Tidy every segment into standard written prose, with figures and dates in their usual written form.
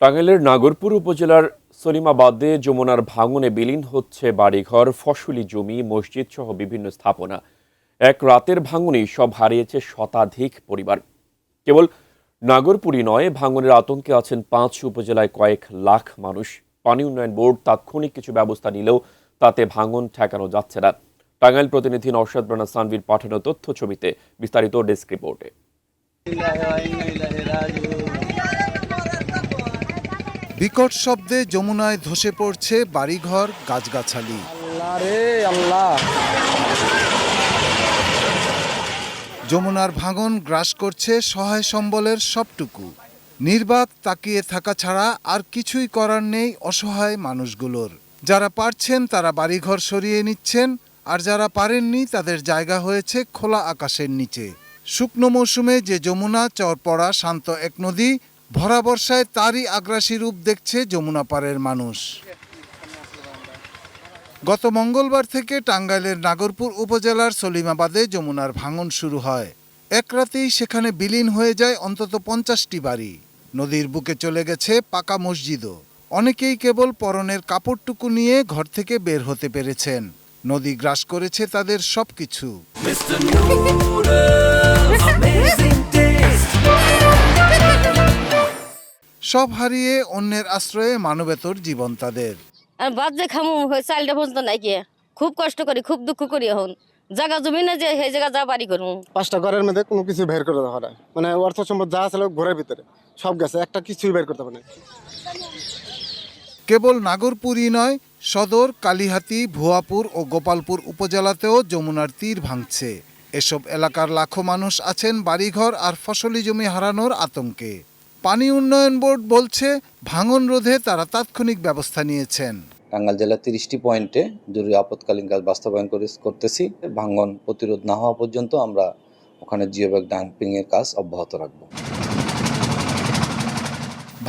টাঙ্গাইলের নাগরপুর উপজেলার সলিমাবাদে যমুনার ভাঙনে বিলীন হচ্ছে বাড়িঘর, ফসলি জমি, মসজিদ সহ বিভিন্ন স্থাপনা। এক রাতের ভাঙনেই সব হারিয়েছে শতাধিক পরিবার। কেবল নাগরপুরই নয়, ভাঙনের আতঙ্কে আছেন 5 উপজেলায় কয়েক লাখ মানুষ। পানি উন্নয়ন বোর্ড তাৎক্ষণিক কিছু ব্যবস্থা নিলেও তাতে ভাঙন ঠেকানো যাচ্ছে না। টাঙ্গাইল প্রতিনিধি নওশাদ রানা সানভীর পাঠানো তথ্য ছবিতে বিস্তারিত ডেস্ক রিপোর্টে। বিকট শব্দে যমুনায় ধসে পড়ছে বাড়িঘর, গাছগাছালি। যমুনার ভাঙন গ্রাস করছে সহায় সম্বলের সবটুকু। নির্বাক তাকিয়ে থাকা ছাড়া আর কিছুই করার নেই অসহায় মানুষগুলোর। যারা পারছেন তারা বাড়িঘর সরিয়ে নিচ্ছেন, আর যারা পারেননি তাদের জায়গা হয়েছে খোলা আকাশের নিচে। শুকনো মৌসুমে যে যমুনা চরপড়া শান্ত এক নদী, ভরা বর্ষায় তারই আগ্রাসী রূপ দেখছে যমুনা পাড়ের মানুষ। গত মঙ্গলবার থেকে টাঙ্গাইলের নাগরপুর উপজেলার সলিমাবাদে যমুনার ভাঙন শুরু হয়। এক রাতেই সেখানে বিলীন হয়ে যায় অন্তত 50টি বাড়ি। নদীর বুকে চলে গেছে পাকা মসজিদও। অনেকেই কেবল পরনের কাপড়টুকু নিয়ে ঘর থেকে বের হতে পেরেছেন। নদী গ্রাস করেছে তাদের সবকিছু। সব হারিয়ে অন্যের আশ্রয়ে মানবেতর জীবন তাদের। আর বাদ যে খামু চালটা পর্যন্ত নাই গিয়ে খুব কষ্ট করি, খুব দুঃখ করি। এখন জায়গা জমি না যে সেই জায়গা যা বাড়ি করবো। 5টা ঘরের মধ্যে কোনো কিছু বের করে দেওয়া হয়, মানে অর্থ সম্পদ যা ছিল ঘরের ভিতরে সব গেছে, একটা কিছুই বের করতে পারে না। কেবল নাগরপুরই নয়, সদর, কালিহাতী, ভুয়াপুর ও গোপালপুর উপজেলাতেও যমুনার তীর ভাঙছে। এসব এলাকার লাখো মানুষ আছেন বাড়িঘর আর ফসলি জমি হারানোর আতঙ্কে। পানি উন্নয়ন বোর্ড বলছে, ভাঙন রোধে তারা তাৎক্ষণিক ব্যবস্থা নিয়েছেন। টাঙ্গাইল জেলার 30টি পয়েন্টে জরুরি আপৎকালীন কাজ বাস্তবায়ন করতেছি। ভাঙন প্রতিরোধ না হওয়া পর্যন্ত আমরা ওখানে জিওব্যাগ ডাম্পিং এর কাজ অব্যাহত রাখব।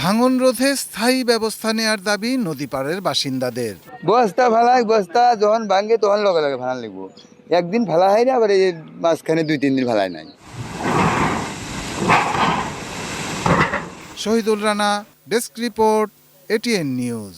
ভাঙন রোধে স্থায়ী ব্যবস্থা নেয়ার দাবি নদীপাড়ের বাসিন্দাদের। বস্তা ফেলাই, বস্তা যখন ভাঙে তখন লগে লগে ফেলা লিখবো। একদিন ফেলা হয় না, আবার এই মাঝখানে 2-3 দিন ফেলাই নাই। Shahidul Rana, desk report, ATN news.